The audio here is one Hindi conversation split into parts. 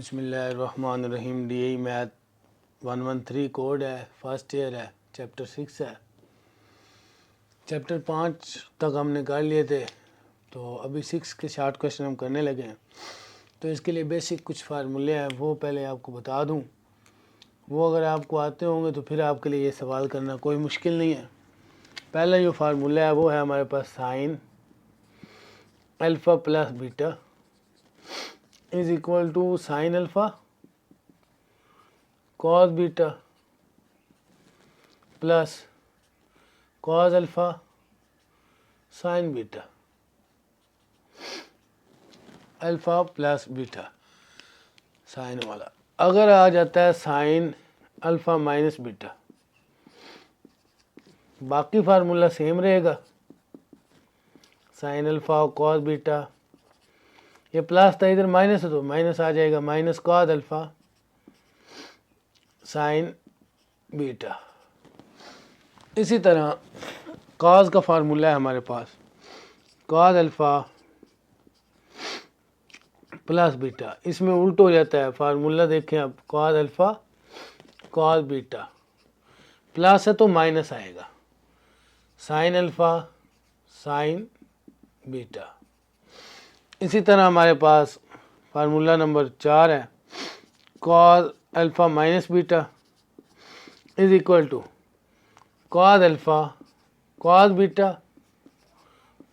बिस्मिल्लाहिर्रहमानिर्रहीम। DAE मैथ 113 कोड है, फर्स्ट ईयर है, चैप्टर 6 है। चैप्टर 5 तक हमने कर लिए थे, तो अभी 6 के शॉर्ट क्वेश्चन हम करने लगे हैं। तो इसके लिए बेसिक कुछ फार्मूले हैं, वो पहले आपको बता दूं। वो अगर आपको आते होंगे तो फिर आपके लिए ये सवाल करना कोई मुश्किल नहीं है। पहला जो फार्मूला है वो है हमारे पास sine alpha plus beta is equal to sine alpha cos beta plus cos alpha sine beta. Alpha plus beta sine वाला अगर आ जाता है साइन अल्फ़ा माइनस बीटा, बाकी फार्मूला सेम रहेगा। साइन अल्फ़ा कॉस बीटा, ये प्लस था इधर माइनस है तो माइनस आ जाएगा, minus cos alpha sine beta. इसी तरह कॉस का फार्मूला है हमारे पास, कॉस अल्फ़ा प्लस बीटा। इसमें उल्ट हो जाता है फार्मूला, देखें अब, cos alpha cos beta, plus है तो माइनस आएगा, साइन अल्फ़ा साइन बीटा। इसी तरह हमारे पास फार्मूला नंबर 4 है, cos alpha minus beta is equal to cos alpha cos beta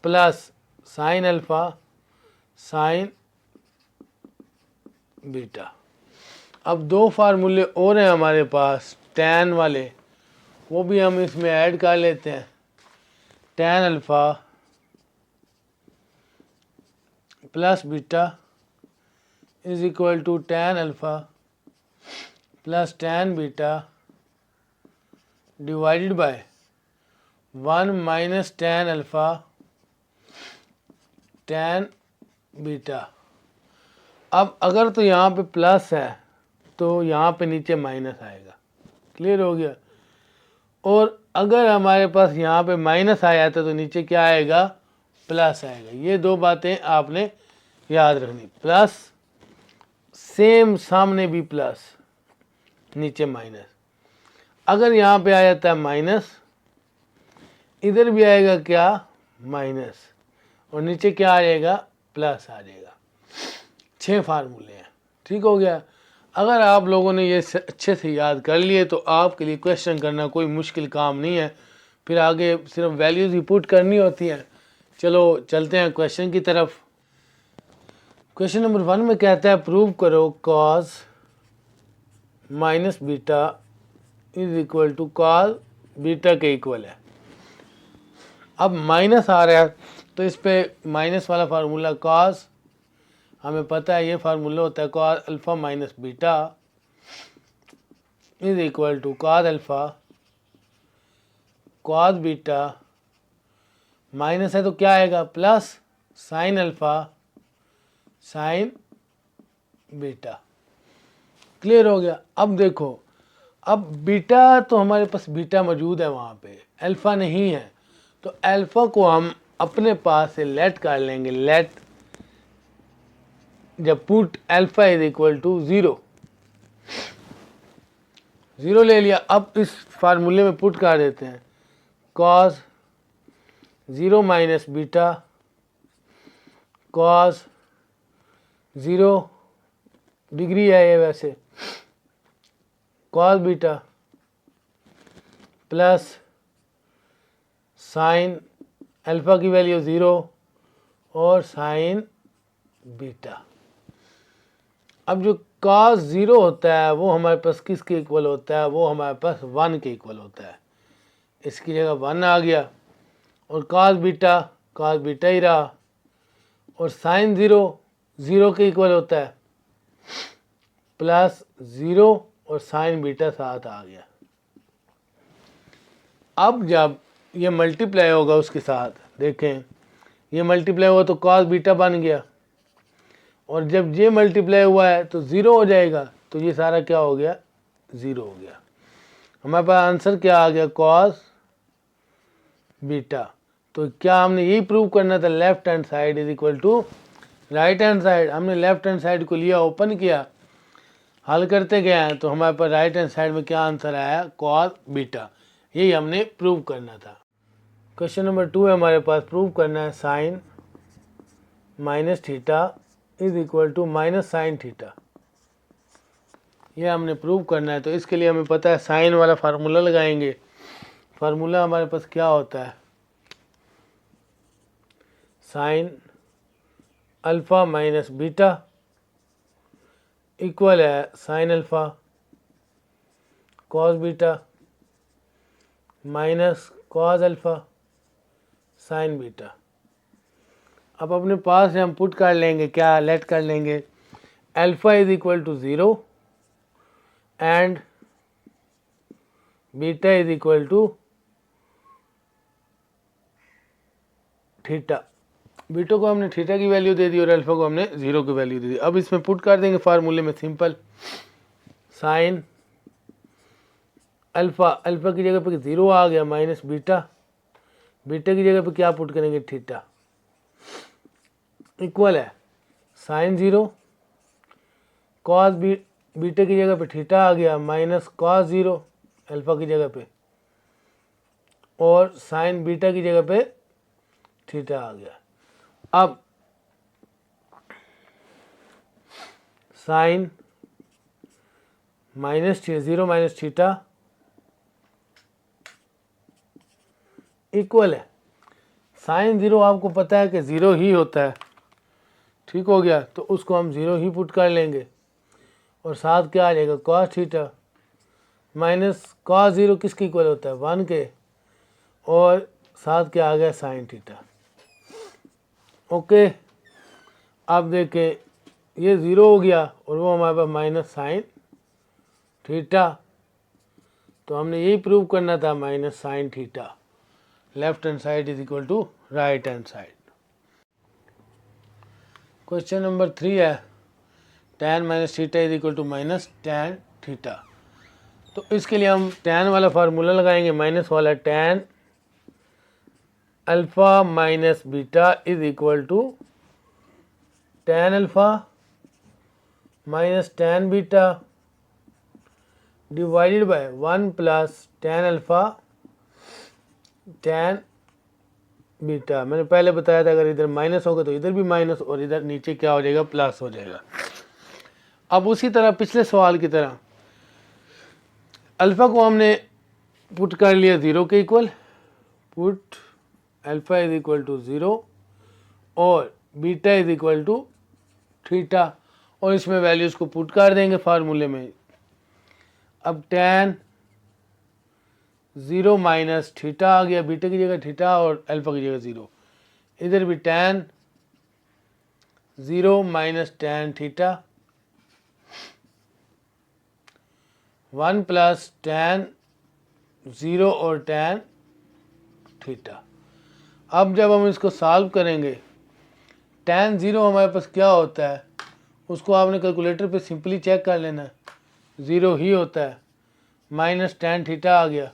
plus sine alpha sine beta. अब दो फार्मूले और हैं हमारे पास टैन वाले, वो भी हम इसमें ऐड कर लेते हैं। Tan alpha plus beta is equal to tan alpha plus tan beta divided by 1 minus tan alpha tan beta. अब अगर तो यहाँ पे प्लस है तो यहाँ पे नीचे माइनस आएगा, क्लियर हो गया। और अगर हमारे पास यहाँ पे माइनस आया था तो नीचे क्या आएगा, प्लस आएगा। ये दो बातें आपने याद रखनी, प्लस सेम सामने भी प्लस नीचे माइनस। अगर यहाँ पे आ जाता है माइनस, इधर भी आएगा क्या, माइनस, और नीचे क्या आ जाएगा, प्लस आ जाएगा। 6 फार्मूले हैं, ठीक हो गया। अगर आप लोगों ने ये अच्छे से याद कर लिए तो आपके लिए क्वेश्चन करना कोई मुश्किल काम नहीं है, फिर आगे सिर्फ वैल्यूज़ ही पुट करनी होती हैं। चलो चलते हैं क्वेश्चन की तरफ। क्वेश्चन नंबर 1 में कहता है प्रूव करो cos minus beta is equal to cos beta के इक्वल है। अब माइनस आ रहा है तो इस पे माइनस वाला फार्मूला कॉस, हमें पता है ये फार्मूला होता है cos alpha minus beta is equal to cos alpha cos beta, minus है तो क्या आएगा, plus sine alpha sine beta. Clear हो गया। अब देखो, अब बीटा तो हमारे पास बीटा मौजूद है, वहाँ पे अल्फ़ा नहीं है, तो अल्फ़ा को हम अपने पास से लेट कर लेंगे। लेट, जब put alpha is equal to 0 ले लिया। अब इस फार्मूले में पुट कर देते हैं cos 0 minus beta cos 0 degree है ये वैसे, cos beta plus sine alpha की वैल्यू 0 और साइन बीटा। अब जो कॉस 0 होता है वो हमारे पास किसके इक्वल होता है, वो हमारे पास 1 के इक्वल होता है। इसकी जगह 1 आ गया, और कॉस बीटा ही रहा, और साइन 0 के इक्वल होता है, प्लस 0 और साइन बीटा साथ आ गया। अब जब ये मल्टीप्लाई होगा उसके साथ, देखें ये मल्टीप्लाई हुआ तो कॉस बीटा बन गया, और जब ये मल्टीप्लाई हुआ है तो 0 हो जाएगा, तो ये सारा क्या हो गया, 0 हो गया। हमारे पास आंसर क्या आ गया, कॉस बीटा। तो क्या हमने यही प्रूव करना था, left hand side is equal to right hand side. हमने लेफ्ट हैंड साइड को लिया, ओपन किया, हल करते गए हैं तो हमारे पास राइट हैंड साइड में क्या आंसर आया, कॉस बीटा। यही हमने प्रूव करना था। क्वेश्चन नंबर 2 है हमारे पास, प्रूव करना है sine minus theta is equal to minus sine theta. ये हमने प्रूव करना है। तो इसके लिए हमें पता है साइन वाला फार्मूला लगाएंगे। फार्मूला हमारे पास क्या होता है, sine alpha minus beta equal है sine alpha cos beta minus cos alpha sine beta. अब अपने पास से हम पुट कर लेंगे, क्या लेट कर लेंगे, alpha is equal to 0 and beta is equal to theta. Beta को हमने थीटा की वैल्यू दे दी और अल्फ़ा को हमने 0 की वैल्यू दे दी। अब इसमें पुट कर देंगे फार्मूले में, सिंपल साइन अल्फ़ा, अल्फ़ा की जगह पे 0 आ गया माइनस बीटा, बीटा की जगह पे क्या पुट करेंगे, थीटा, इक्वल है साइन 0 कॉस बीटा की जगह पे थीटा आ गया माइनस कॉस 0 अल्फ़ा की जगह पे, और साइन बीटा की जगह पे थीटा आ गया। अब sine minus 0 minus theta equal है साइन 0, आपको पता है कि 0 ही होता है, ठीक हो गया, तो उसको हम 0 ही पुट कर लेंगे और साथ क्या आ जाएगा कॉस थीटा माइनस कॉस 0 किसके इक्वल होता है 1 के, और साथ क्या आ गया साइन थीटा। ओके, अब देखें ये 0 हो गया और वो हमारे पास माइनस साइन थीटा, तो हमने यही प्रूव करना था minus sine theta, left hand side is equal to right hand side. Question number 3 है, tan minus theta is equal to minus tan theta. तो इसके लिए हम tan वाला फार्मूला लगाएंगे, माइनस वाला tan alpha minus beta is equal to tan alpha minus tan beta divided by 1 plus tan alpha tan beta. मैंने पहले बताया था अगर इधर माइनस होगा तो इधर भी माइनस और इधर नीचे क्या हो जाएगा, प्लस हो जाएगा। अब उसी तरह पिछले सवाल की तरह अल्फ़ा को हमने पुट कर लिया 0 के equal, put alpha is equal to 0 और beta is equal to theta, और इसमें वैल्यूज़ को पुट कर देंगे फार्मूले में। अब tan 0 माइनस थीटा आ गया, बीटा की जगह थीटा और अल्फ़ा की जगह 0, इधर भी tan 0 minus tan theta 1 plus tan 0 और tan थीटा। अब जब हम इसको सॉल्व करेंगे, tan 0 हमारे पास क्या होता है, उसको आपने कैलकुलेटर पे सिंपली चेक कर लेना है, 0 ही होता है, माइनस tan थीटा आ गया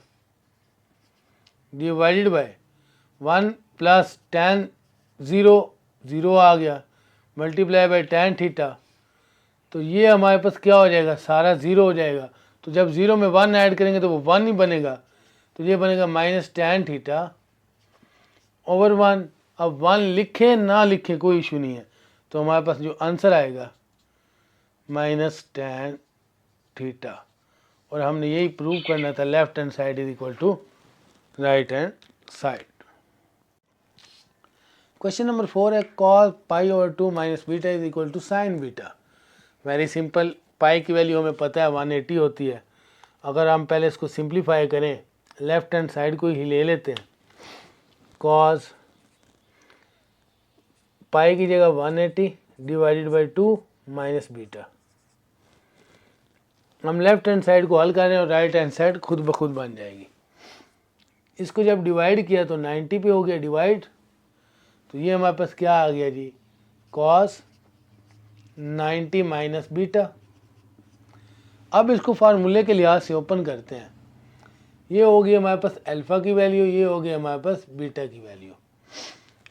डिवाइडेड बाय 1 प्लस tan 0 0 आ गया मल्टीप्लाई बाय tan थीटा, तो ये हमारे पास क्या हो जाएगा, सारा 0 हो जाएगा। तो जब 0 में 1 ऐड करेंगे तो वो 1 ही बनेगा, तो ये बनेगा माइनस tan थीटा ओवर 1। अब 1 लिखे ना लिखे कोई इशू नहीं है, तो हमारे पास जो आंसर आएगा माइनस tan थीटा, और हमने यही प्रूव करना था left hand side is equal to right hand side. Question number 4 है, cos pi over 2 minus beta is equal to sine beta. Very simple, pi की वैल्यू हमें पता है 180 होती है। अगर हम पहले इसको सिंप्लीफाई करें, लेफ्ट हैंड साइड को ही ले लेते हैं, cos पाई की जगह 180 डिवाइडेड बाई 2 माइनस बीटा। हम लेफ्ट हैंड साइड को हल कर रहे हैं और राइट हैंड साइड खुद ब खुद बन जाएगी। इसको जब डिवाइड किया तो 90 पे हो गया डिवाइड, तो ये हमारे पास क्या आ गया जी, cos 90 माइनस बीटा। अब इसको फार्मूले के लिहाज से ओपन करते हैं, ये हो गई हमारे पास अल्फ़ा की वैल्यू, ये हो गई हमारे पास बीटा की वैल्यू।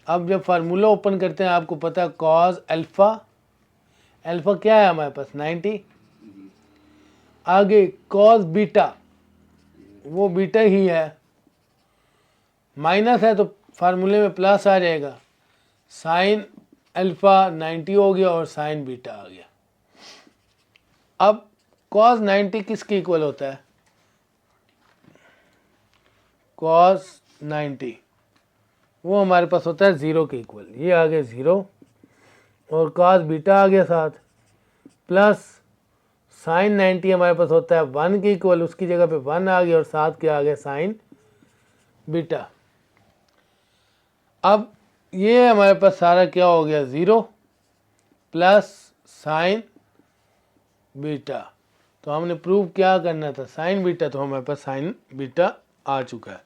अब जब फार्मूला ओपन करते हैं, आपको पता है cos अल्फ़ा, अल्फ़ा क्या है हमारे पास 90, आगे कॉस बीटा, वो बीटा ही है, माइनस है तो फार्मूले में प्लस आ जाएगा, साइन अल्फा 90 हो गया और साइन बीटा आ गया। अब कॉस 90 किसके इक्वल होता है? कॉस 90 वो हमारे पास होता है 0 के इक्वल, ये आ गया 0 और कॉस बीटा आ गया साथ, प्लस साइन 90 हमारे पास होता है 1 के इक्वल, उसकी जगह पे 1 आ गया और साथ क्या आ गया साइन बीटा। अब ये हमारे पास सारा क्या हो गया 0 प्लस साइन बीटा, तो हमने प्रूव क्या करना था साइन बीटा, तो हमारे पास साइन बीटा आ चुका है।